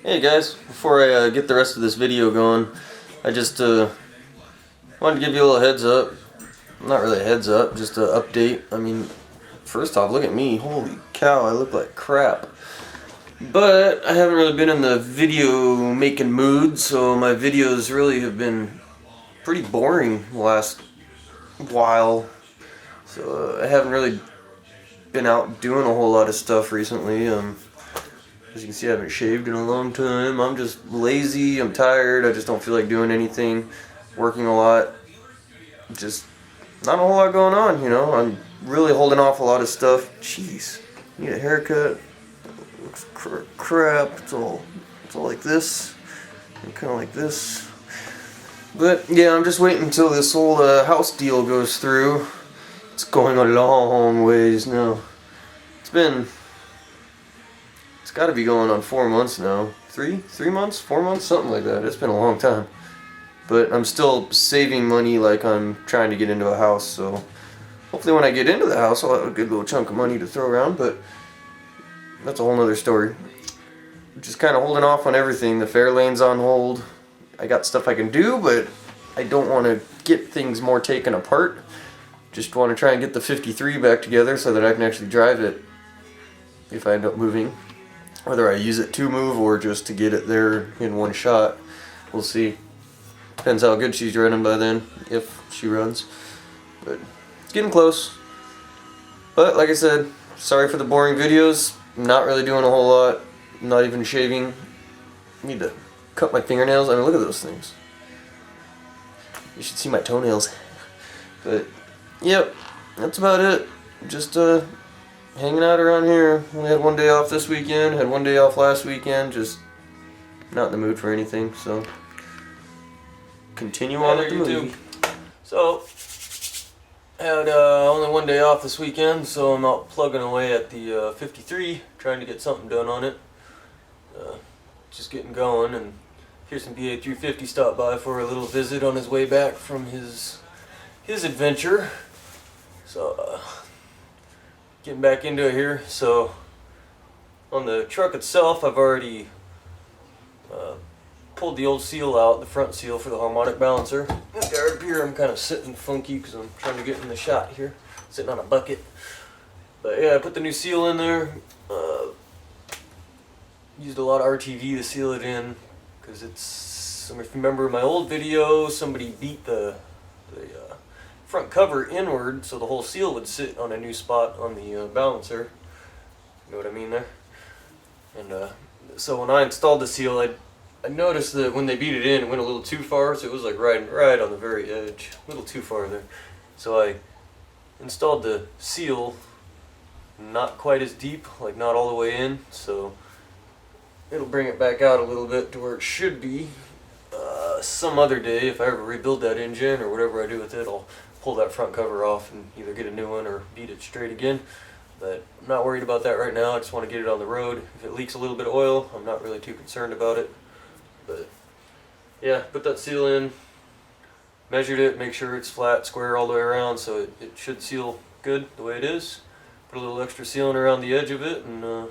Hey guys, before I get the rest of this video going, I just wanted to give you a little heads up. Not really a heads up, just an update. I mean, first off, look at me. Holy cow, I look like crap. But I haven't really been in the video making mood, so my videos really have been pretty boring the last while. So I haven't really been out doing a whole lot of stuff recently. As you can see, I haven't shaved in a long time. I'm just lazy, I'm tired, I just don't feel like doing anything. Working a lot. Just not a whole lot going on, you know. I'm really holding off a lot of stuff. Jeez, need a haircut. Looks crap. It's all like this. And kind of like this. But yeah, I'm just waiting until this whole house deal goes through. It's going a long ways now. It's got to be going on 4 months now. 3 months? 4 months? Something like that. It's been a long time. But I'm still saving money like I'm trying to get into a house, so hopefully when I get into the house I'll have a good little chunk of money to throw around, but that's a whole nother story. Just kind of holding off on everything. The Fairlane's on hold. I got stuff I can do, but I don't want to get things more taken apart. Just want to try and get the 53 back together so that I can actually drive it if I end up moving. Whether I use it to move or just to get it there in one shot, we'll see. Depends how good she's running by then, if she runs. But it's getting close. But like I said, sorry for the boring videos. Not really doing a whole lot. Not even shaving. Need to cut my fingernails. I mean, look at those things. You should see my toenails. But yep, that's about it. Just hanging out around here. We had one day off this weekend, had one day off last weekend, just not in the mood for anything, so continue on with the movie. So, had only one day off this weekend, so I'm out plugging away at the 53, trying to get something done on it. Just getting going, and here's some BA350 stopped by for a little visit on his way back from his adventure. So, getting back into it here. So on the truck itself, I've already pulled the old seal out, the front seal for the Harmonic Balancer. This guy up here, I'm kind of sitting funky because I'm trying to get in the shot here, sitting on a bucket. But yeah, I put the new seal in there. Used a lot of RTV to seal it in because it's, if you remember my old video, somebody beat the front cover inward so the whole seal would sit on a new spot on the balancer. You know what I mean there? And so when I installed the seal, I noticed that when they beat it in, it went a little too far, so it was like right on the very edge, a little too far there. So I installed the seal not quite as deep, like not all the way in, so it'll bring it back out a little bit to where it should be. Some other day, if I ever rebuild that engine or whatever I do with it, I'll pull that front cover off and either get a new one or beat it straight again. But I'm not worried about that right now. I just want to get it on the road. If it leaks a little bit of oil, I'm not really too concerned about it. But yeah, put that seal in, measured it, make sure it's flat, square all the way around, so it should seal good the way it is. Put a little extra sealant around the edge of it and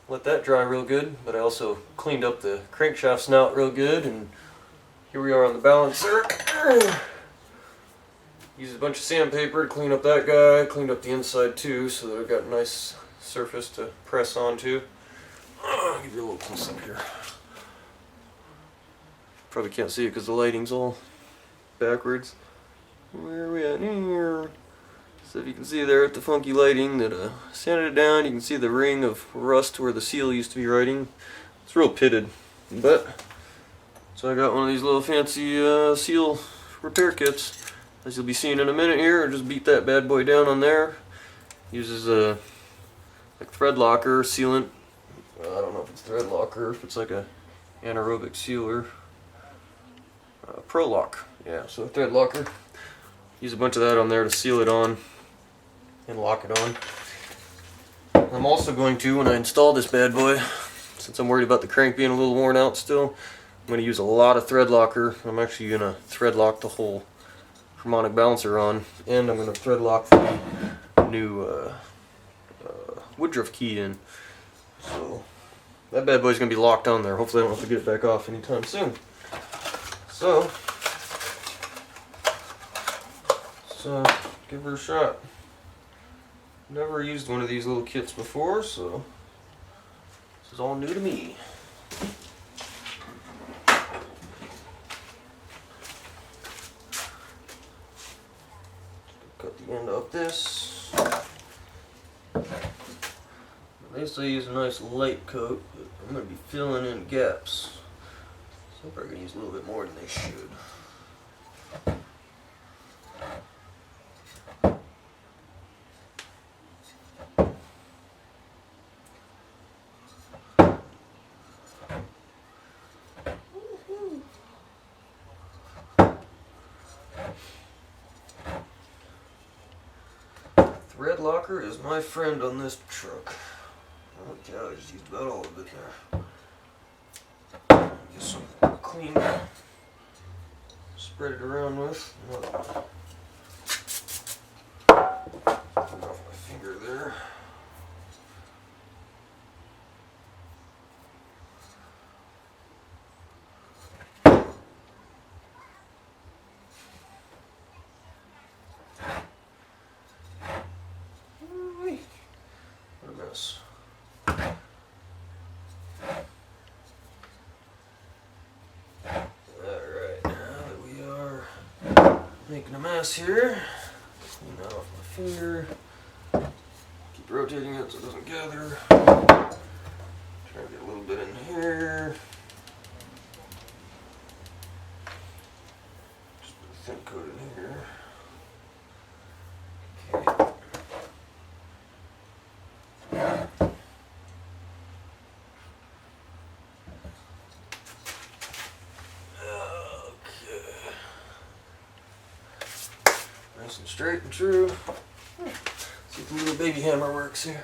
let that dry real good. But I also cleaned up the crankshaft snout real good, and here we are on the balancer. Used a bunch of sandpaper to clean up that guy, cleaned up the inside too so that I've got a nice surface to press onto. I'll give you a little close up here. Probably can't see it because the lighting's all backwards. Where are we at here? So if you can see there at the funky lighting that sanded it down, you can see the ring of rust where the seal used to be riding. It's real pitted. But so I got one of these little fancy seal repair kits. As you'll be seeing in a minute here, just beat that bad boy down on there. Uses a like thread locker sealant. I don't know if it's thread locker, if it's like a anaerobic sealer. Pro lock, yeah. So thread locker. Use a bunch of that on there to seal it on and lock it on. I'm also going to, when I install this bad boy, since I'm worried about the crank being a little worn out still, I'm going to use a lot of thread locker. I'm actually going to thread lock the whole Harmonic Balancer on, and I'm going to thread lock the new woodruff key in. So that bad boy's gonna be locked on there. Hopefully I don't have to get it back off anytime soon. So let's give her a shot. Never used one of these little kits before, so this is all new to me. Cut the end off this. At least I use a nice light coat, but I'm going to be filling in gaps. So I'm probably going to use a little bit more than they should. Thread locker is my friend on this truck. Oh cow, I just used about all of it there. Get some clean, spread it around with. Come off my finger there. What a mess. Alright, now that we are making a mess here, clean that off my finger. Keep rotating it so it doesn't gather. Try to get a little bit in here. Just put a thin coat in here. Okay. Nice and straight and true. See if the little baby hammer works here.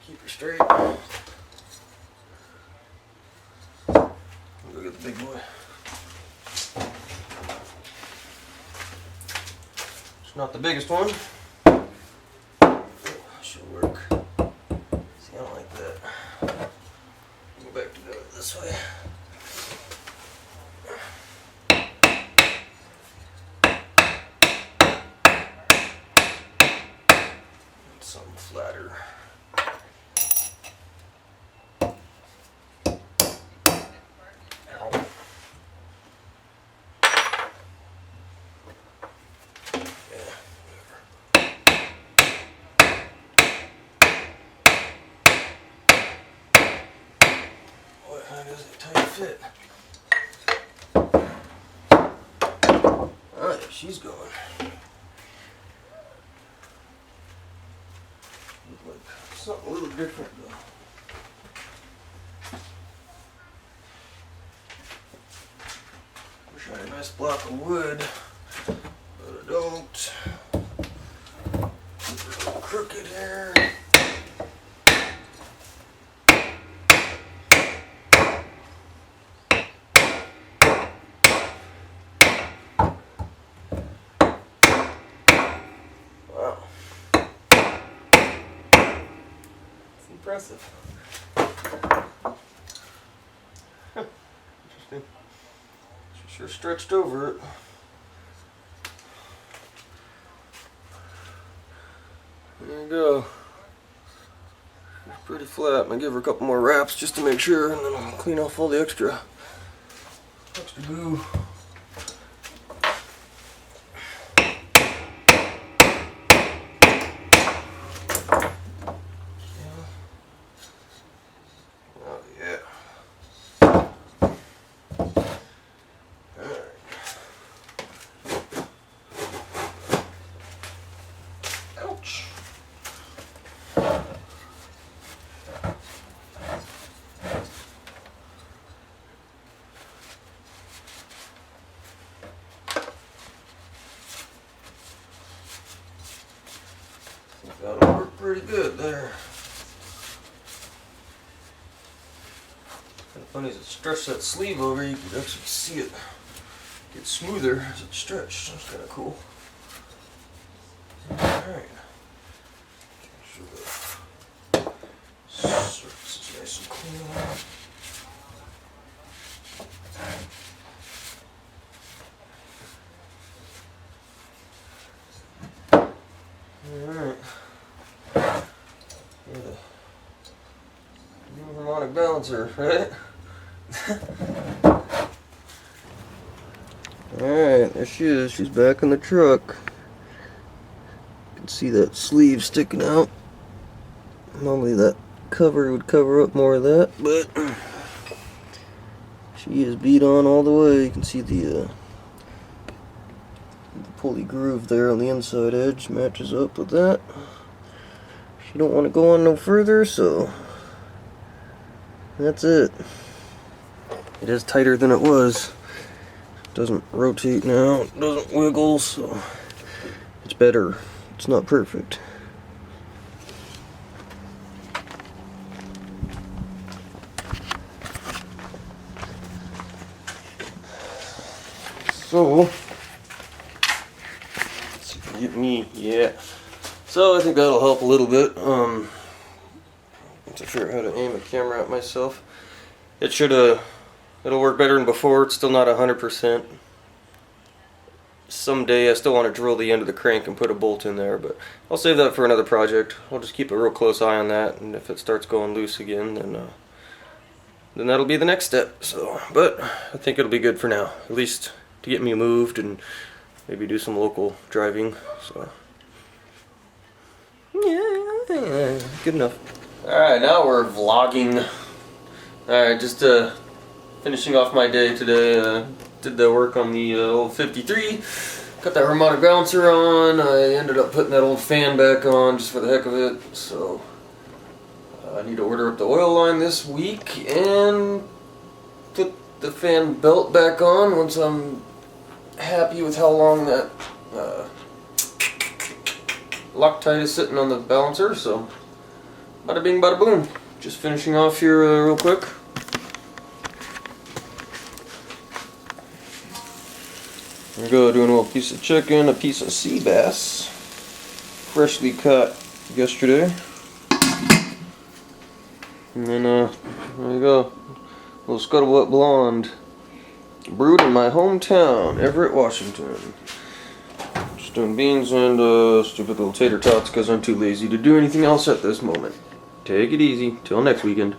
Keep her straight. We'll go get the big boy. It's not the biggest one. Should work. See, I don't like that. Go back to doing it this way. Something flatter. Ow. Yeah, boy, that is a tight fit. Alright, she's going. Like something a little different though. Wish I had a nice block of wood, but I don't. Keep it a little crooked here. Wow. Impressive. Interesting. She sure stretched over it. There you go. It's pretty flat. I'm gonna give her a couple more wraps just to make sure, and then I'll clean off all the extra goo. That'll work pretty good there. Kind of funny as it stretched that sleeve over, you could actually see it get smoother as it stretched. That's kind of cool. Alright. Make sure the surface is nice and clean. Alright. New Harmonic Balancer, right? Alright, there she is. She's back in the truck. You can see that sleeve sticking out. Normally that cover would cover up more of that, but she is beat on all the way. You can see the pulley groove there on the inside edge matches up with that. She don't want to go on no further, so that's it. It is tighter than it was. Doesn't rotate now, it doesn't wiggle, so it's better. It's not perfect. So, let's see if I can get me, yeah. So I think that'll help a little bit. I'm not sure how to aim a camera at myself. It'll work better than before. It's still not 100%. Someday I still want to drill the end of the crank and put a bolt in there, but I'll save that for another project. I'll just keep a real close eye on that, and if it starts going loose again, then that'll be the next step. So, but I think it'll be good for now, at least to get me moved and maybe do some local driving. So, yeah, good enough. All right, now we're vlogging. All right, just finishing off my day today. Did the work on the old 53. Got that harmonic balancer on. I ended up putting that old fan back on just for the heck of it. So I need to order up the oil line this week and put the fan belt back on once I'm happy with how long that Loctite is sitting on the balancer. So bada bing bada boom. Just finishing off here real quick. There we go, doing a little piece of chicken, a piece of sea bass, freshly caught yesterday. And then there you go, a little scuttlebutt blonde, brewed in my hometown, Everett, Washington. Just doing beans and stupid little tater tots because I'm too lazy to do anything else at this moment. Take it easy, till next weekend.